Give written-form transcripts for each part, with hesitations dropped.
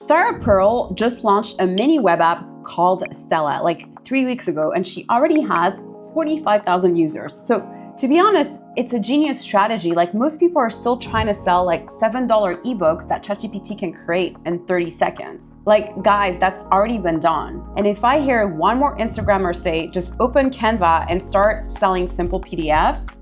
Sarah Pearl just launched a mini web app called Stella like 3 weeks ago, and she already has 45,000 users. So to be honest, it's a genius strategy. Like, most people are still trying to sell like $7 ebooks that ChatGPT can create in 30 seconds. Like, guys, that's already been done. And if I hear one more Instagrammer say, just open Canva and start selling simple PDFs,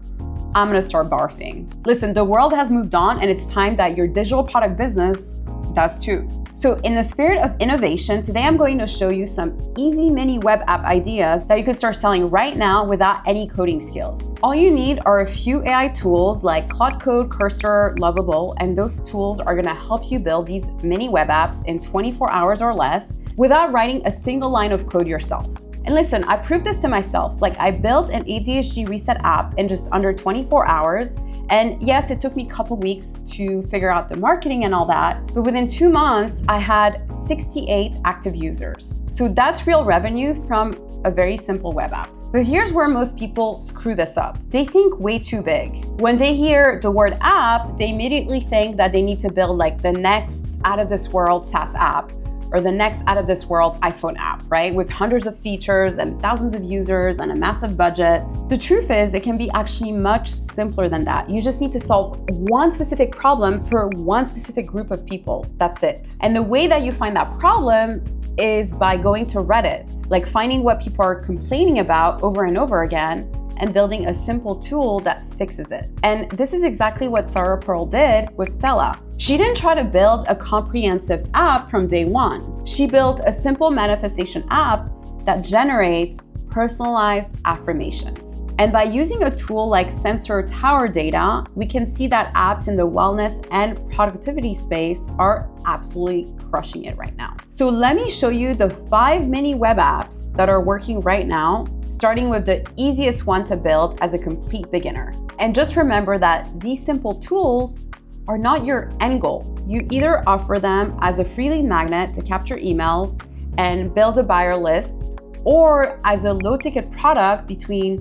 I'm gonna start barfing. Listen, the world has moved on, and it's time that your digital product business does too. So in the spirit of innovation, today I'm going to show you some easy mini web app ideas that you can start selling right now without any coding skills. All you need are a few AI tools like Claude Code, Cursor, Lovable, and those tools are gonna help you build these mini web apps in 24 hours or less without writing a single line of code yourself. And listen, I proved this to myself. Like, I built an ADHD reset app in just under 24 hours. And yes, it took me a couple weeks to figure out the marketing and all that, but within 2 months, I had 68 active users. So that's real revenue from a very simple web app. But here's where most people screw this up. They think way too big. When they hear the word app, they immediately think that they need to build like the next out of this world SaaS app, or the next out of this world iPhone app, right? With hundreds of features and thousands of users and a massive budget. The truth is, it can be actually much simpler than that. You just need to solve one specific problem for one specific group of people. That's it. And the way that you find that problem is by going to Reddit, like finding what people are complaining about over and over again, and building a simple tool that fixes it. And this is exactly what Sarah Pearl did with Stella. She didn't try to build a comprehensive app from day one. She built a simple manifestation app that generates personalized affirmations. And by using a tool like Sensor Tower Data, we can see that apps in the wellness and productivity space are absolutely crushing it right now. So let me show you the 5 mini web apps that are working right now, starting with the easiest one to build as a complete beginner. And just remember that these simple tools are not your end goal. You either offer them as a free lead magnet to capture emails and build a buyer list, or as a low-ticket product between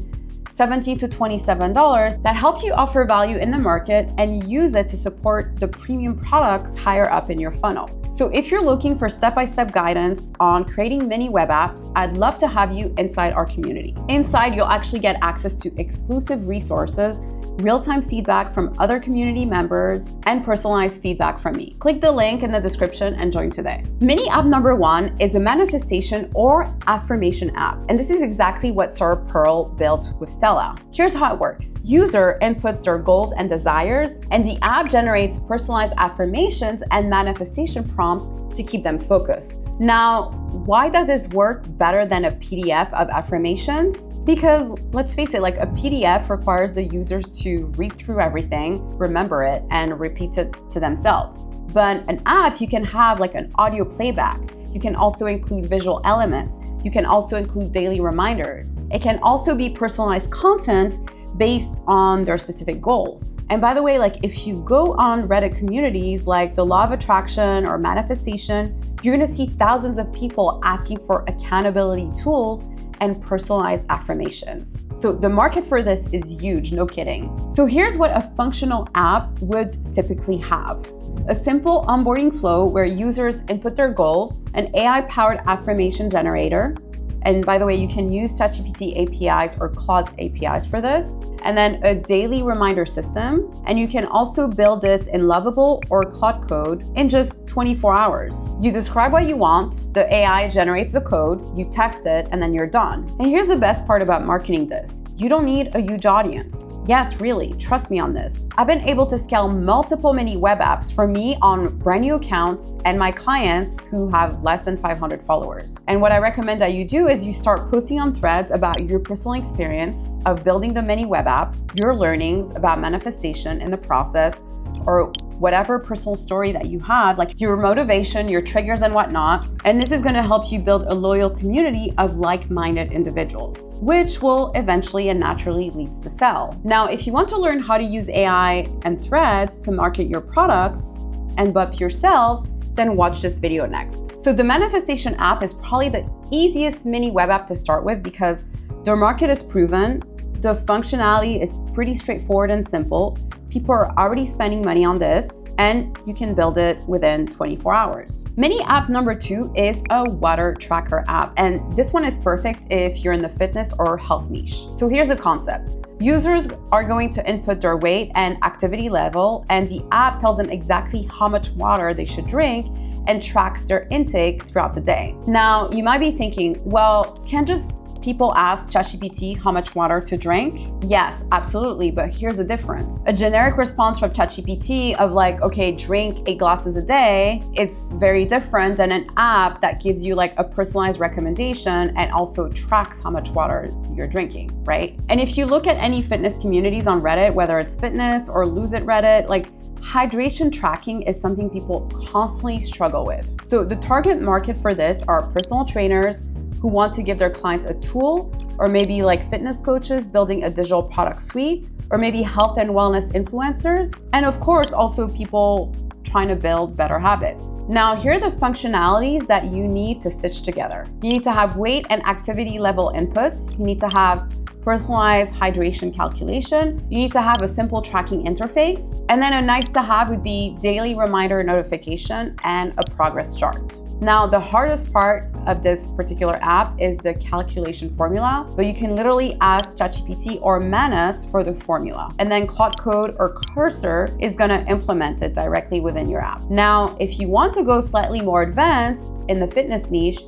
$17 to $27 that help you offer value in the market and use it to support the premium products higher up in your funnel. So if you're looking for step-by-step guidance on creating mini web apps, I'd love to have you inside our community. Inside, you'll actually get access to exclusive resources, real-time feedback from other community members, and personalized feedback from me. Click the link in the description and join today. Mini app number 1 is a manifestation or affirmation app. And this is exactly what Sarah Pearl built with Stella. Here's how it works. User inputs their goals and desires, and the app generates personalized affirmations and manifestation prompts to keep them focused. Now, why does this work better than a PDF of affirmations? Because let's face it, like a PDF requires the users to read through everything, remember it, and repeat it to themselves. But an app, you can have like an audio playback. You can also include visual elements. You can also include daily reminders. It can also be personalized content based on their specific goals. And by the way, like if you go on Reddit communities like the Law of Attraction or Manifestation, you're gonna see thousands of people asking for accountability tools and personalized affirmations. So the market for this is huge, no kidding. So here's what a functional app would typically have. A simple onboarding flow where users input their goals, an AI-powered affirmation generator, and by the way, you can use ChatGPT APIs or Claude APIs for this, and then a daily reminder system. And you can also build this in Lovable or Claude Code in just 24 hours. You describe what you want, the AI generates the code, you test it, and then you're done. And here's the best part about marketing this. You don't need a huge audience. Yes, really, trust me on this. I've been able to scale multiple mini web apps for me on brand new accounts and my clients who have less than 500 followers. And what I recommend that you do is you start posting on threads about your personal experience of building the mini web app, your learnings about manifestation in the process, or whatever personal story that you have, like your motivation, your triggers and whatnot. And this is gonna help you build a loyal community of like-minded individuals, which will eventually and naturally leads to sell. Now, if you want to learn how to use AI and threads to market your products and bump your sales, then watch this video next. So the Manifestation app is probably the easiest mini web app to start with because their market is proven, the functionality is pretty straightforward and simple, People are already spending money on this, and you can build it within 24 hours. Mini app number 2 is a water tracker app. And this one is perfect if you're in the fitness or health niche. So here's the concept. Users are going to input their weight and activity level, and the app tells them exactly how much water they should drink and tracks their intake throughout the day. Now, you might be thinking, well, can't just people ask ChatGPT how much water to drink? Yes, absolutely, but here's the difference. A generic response from ChatGPT of like, okay, drink 8 glasses a day, it's very different than an app that gives you like a personalized recommendation and also tracks how much water you're drinking, right? And if you look at any fitness communities on Reddit, whether it's fitness or Lose It Reddit, like hydration tracking is something people constantly struggle with. So the target market for this are personal trainers who want to give their clients a tool, or maybe like fitness coaches building a digital product suite, or maybe health and wellness influencers, and of course also people trying to build better habits. Now, here are the functionalities that you need to stitch together. You need to have weight and activity level inputs. You need to have personalized hydration calculation. You need to have a simple tracking interface. And then a nice to have would be daily reminder notification and a progress chart. Now, the hardest part of this particular app is the calculation formula, but you can literally ask ChatGPT or Manus for the formula. And then Claude Code or Cursor is gonna implement it directly within your app. Now, if you want to go slightly more advanced in the fitness niche,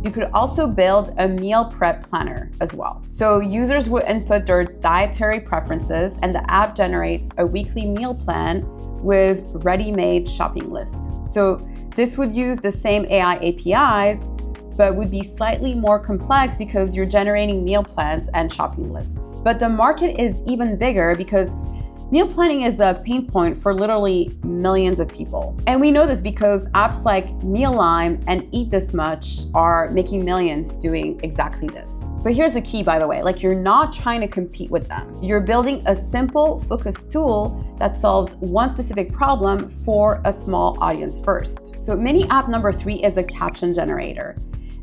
you could also build a meal prep planner as well. So users would input their dietary preferences and the app generates a weekly meal plan with ready-made shopping list. So this would use the same AI APIs, but would be slightly more complex because you're generating meal plans and shopping lists. But the market is even bigger because meal planning is a pain point for literally millions of people. And we know this because apps like Mealime and Eat This Much are making millions doing exactly this. But here's the key, by the way, like you're not trying to compete with them. You're building a simple, focused tool that solves one specific problem for a small audience first. So mini app number 3 is a caption generator.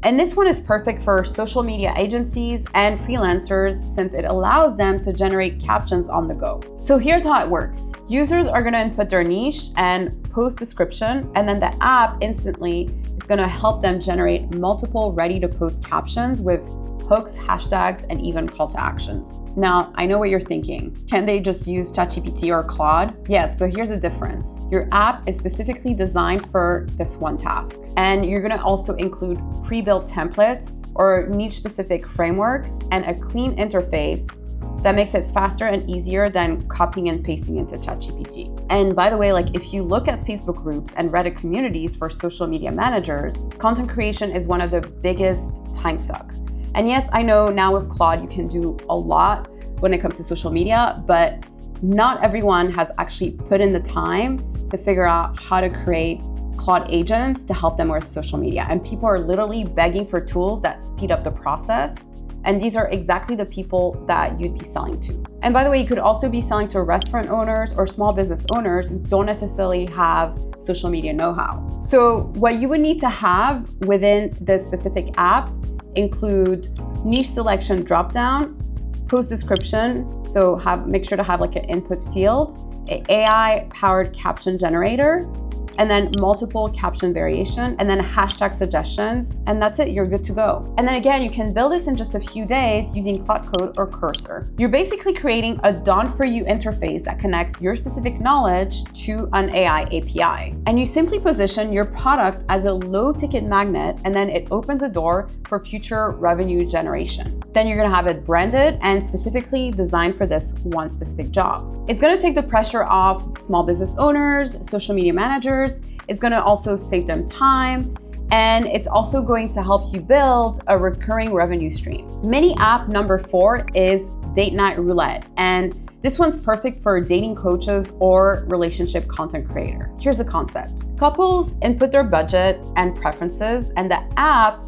And this one is perfect for social media agencies and freelancers since it allows them to generate captions on the go. So here's how it works. Users are gonna input their niche and post description, and then the app instantly is gonna help them generate multiple ready-to-post captions with hooks, hashtags, and even call to actions. Now, I know what you're thinking. Can they just use ChatGPT or Claude? Yes, but here's the difference. Your app is specifically designed for this one task. And you're gonna also include pre-built templates or niche-specific frameworks and a clean interface that makes it faster and easier than copying and pasting into ChatGPT. And by the way, like if you look at Facebook groups and Reddit communities for social media managers, content creation is one of the biggest time suck. And yes, I know now with Claude, you can do a lot when it comes to social media, but not everyone has actually put in the time to figure out how to create Claude agents to help them with social media. And people are literally begging for tools that speed up the process. And these are exactly the people that you'd be selling to. And by the way, you could also be selling to restaurant owners or small business owners who don't necessarily have social media know-how. So what you would need to have within the specific app include niche selection dropdown, post description, so make sure to have like an input field, an AI powered caption generator, and then multiple caption variation, and then hashtag suggestions, and that's it, you're good to go. And then again, you can build this in just a few days using Claude Code or Cursor. You're basically creating a done-for-you interface that connects your specific knowledge to an AI API. And you simply position your product as a low-ticket magnet, and then it opens a door for future revenue generation. Then you're gonna have it branded and specifically designed for this one specific job. It's gonna take the pressure off small business owners, social media managers. It's gonna also save them time, and it's also going to help you build a recurring revenue stream. Mini app number 4 is Date Night Roulette, and this one's perfect for dating coaches or relationship content creator. Here's the concept. Couples input their budget and preferences, and the app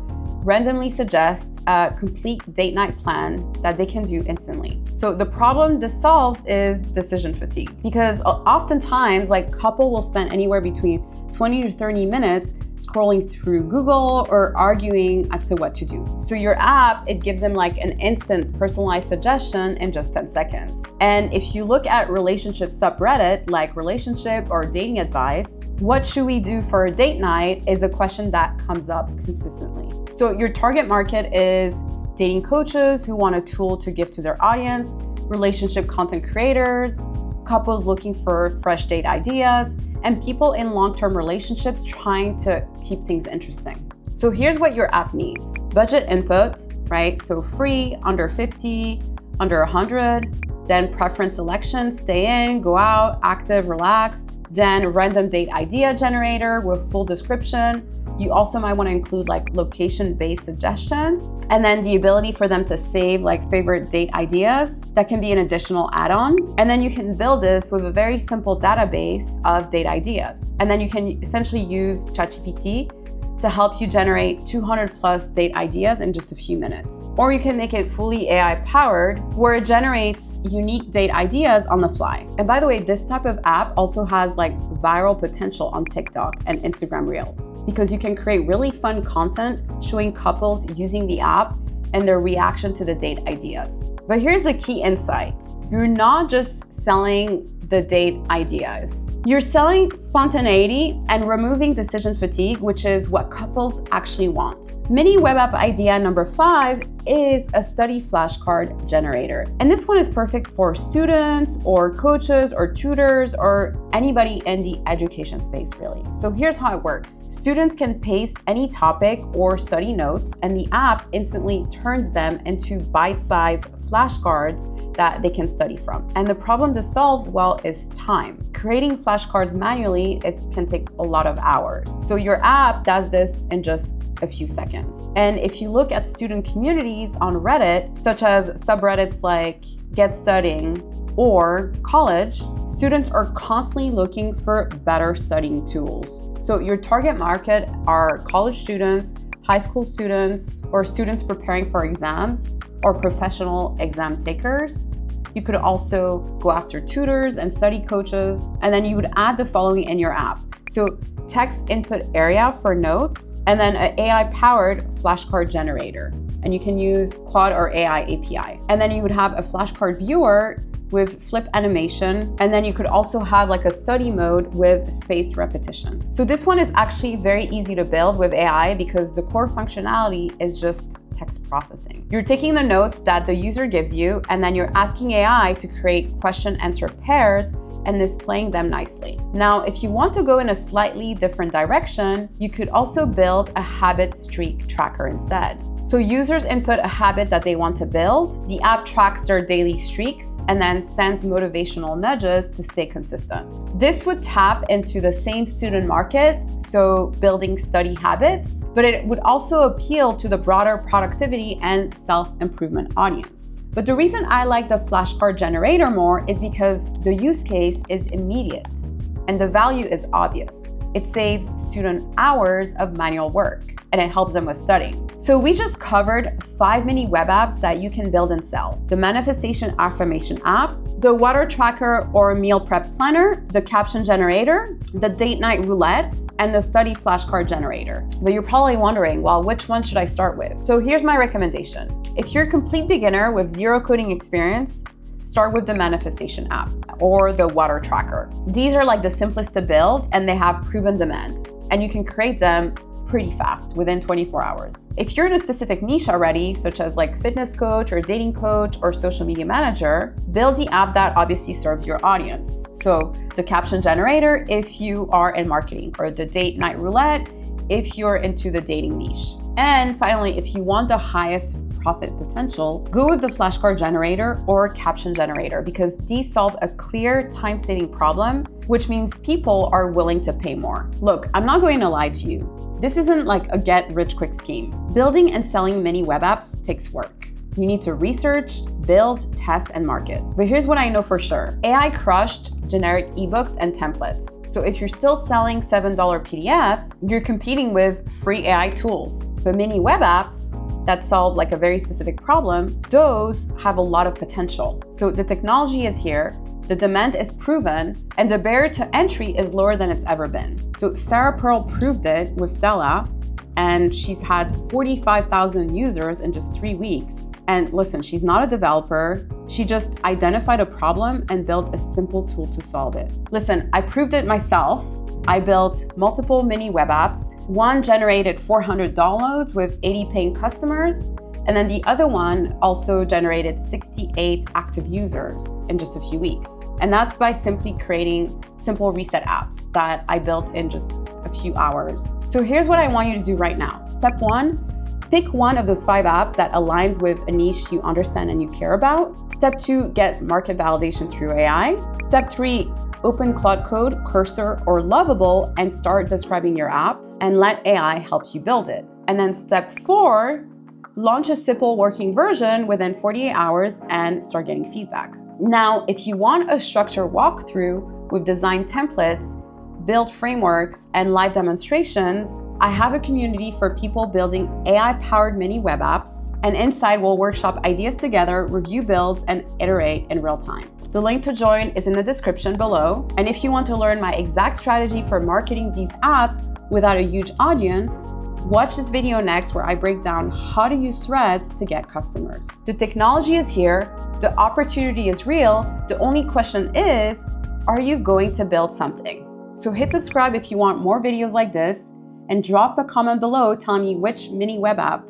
randomly suggests a complete date night plan that they can do instantly. So the problem this solves is decision fatigue, because oftentimes like couple will spend anywhere between 20 to 30 minutes scrolling through Google or arguing as to what to do. So your app, it gives them like an instant personalized suggestion in just 10 seconds. And if you look at relationship subreddit like relationship or dating advice, what should we do for a date night is a question that comes up consistently. So your target market is dating coaches who want a tool to give to their audience, relationship content creators, couples looking for fresh date ideas, and people in long-term relationships trying to keep things interesting. So here's what your app needs. Budget input, right? So free, under 50, under 100, then preference selection, stay in, go out, active, relaxed, then random date idea generator with full description. You also might want to include like location-based suggestions, and then the ability for them to save like favorite date ideas. That can be an additional add-on. And then you can build this with a very simple database of date ideas. And then you can essentially use ChatGPT to help you generate 200 plus date ideas in just a few minutes. Or you can make it fully AI powered, where it generates unique date ideas on the fly. And by the way, this type of app also has like viral potential on TikTok and Instagram Reels, because you can create really fun content showing couples using the app and their reaction to the date ideas. But here's the key insight. You're not just selling the date ideas. You're selling spontaneity and removing decision fatigue, which is what couples actually want. Mini web app idea number 5 is a study flashcard generator. And this one is perfect for students or coaches or tutors or anybody in the education space, really. So here's how it works. Students can paste any topic or study notes, and the app instantly turns them into bite-sized flashcards that they can study from. And the problem this solves, well, is time. Creating flashcards manually, it can take a lot of hours. So your app does this in just a few seconds. And if you look at student communities on Reddit, such as subreddits like Get Studying or College, students are constantly looking for better studying tools. So your target market are college students, high school students, or students preparing for exams, or professional exam takers. You could also go after tutors and study coaches, and then you would add the following in your app. So text input area for notes, and then an AI-powered flashcard generator. And you can use Claude or AI API. And then you would have a flashcard viewer with flip animation, and then you could also have like a study mode with spaced repetition. So this one is actually very easy to build with AI because the core functionality is just text processing. You're taking the notes that the user gives you, and then you're asking AI to create question-answer pairs and displaying them nicely. Now, if you want to go in a slightly different direction, you could also build a habit streak tracker instead. So users input a habit that they want to build, the app tracks their daily streaks, and then sends motivational nudges to stay consistent. This would tap into the same student market, so building study habits, but it would also appeal to the broader productivity and self-improvement audience. But the reason I like the flashcard generator more is because the use case is immediate and the value is obvious. It saves student hours of manual work and it helps them with studying. So we just covered 5 mini web apps that you can build and sell: the manifestation affirmation app, the water tracker or meal prep planner, the caption generator, the date night roulette, and the study flashcard generator. But you're probably wondering, well, which one should I start with? So here's my recommendation. If you're a complete beginner with zero coding experience, start with the manifestation app or the water tracker. These are like the simplest to build and they have proven demand, and you can create them pretty fast within 24 hours. If you're in a specific niche already, such as like fitness coach or dating coach or social media manager, build the app that obviously serves your audience. So the caption generator if you are in marketing, or the date night roulette if you're into the dating niche. And finally, if you want the highest profit potential, go with the flashcard generator or caption generator, because these solve a clear time-saving problem, which means people are willing to pay more. Look, I'm not going to lie to you. This isn't like a get-rich-quick scheme. Building and selling mini web apps takes work. You need to research, build, test, and market. But here's what I know for sure. AI crushed generic ebooks and templates. So if you're still selling $7 PDFs, you're competing with free AI tools. But mini web apps, that solve like a very specific problem, those have a lot of potential. So the technology is here, the demand is proven, and the barrier to entry is lower than it's ever been. So Sarah Pearl proved it with Stella, and she's had 45,000 users in just 3 weeks. And listen, she's not a developer. She just identified a problem and built a simple tool to solve it. Listen, I proved it myself. I built multiple mini web apps. One generated 400 downloads with 80 paying customers. And then the other one also generated 68 active users in just a few weeks. And that's by simply creating simple reset apps that I built in just a few hours. So here's what I want you to do right now. Step 1, pick one of those 5 apps that aligns with a niche you understand and you care about. Step 2, get market validation through AI. Step 3, open Claude Code, Cursor, or Lovable and start describing your app and let AI help you build it. And then step 4, launch a simple working version within 48 hours and start getting feedback. Now, if you want a structured walkthrough with design templates, build frameworks, and live demonstrations, I have a community for people building AI-powered mini web apps, and inside we'll workshop ideas together, review builds, and iterate in real time. The link to join is in the description below, and if you want to learn my exact strategy for marketing these apps without a huge audience, watch this video next where I break down how to use threads to get customers. The technology is here, the opportunity is real, the only question is, are you going to build something? So hit subscribe if you want more videos like this, and drop a comment below telling me which mini web app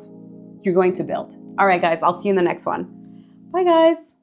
you're going to build. All right, guys, I'll see you in the next one. Bye, guys.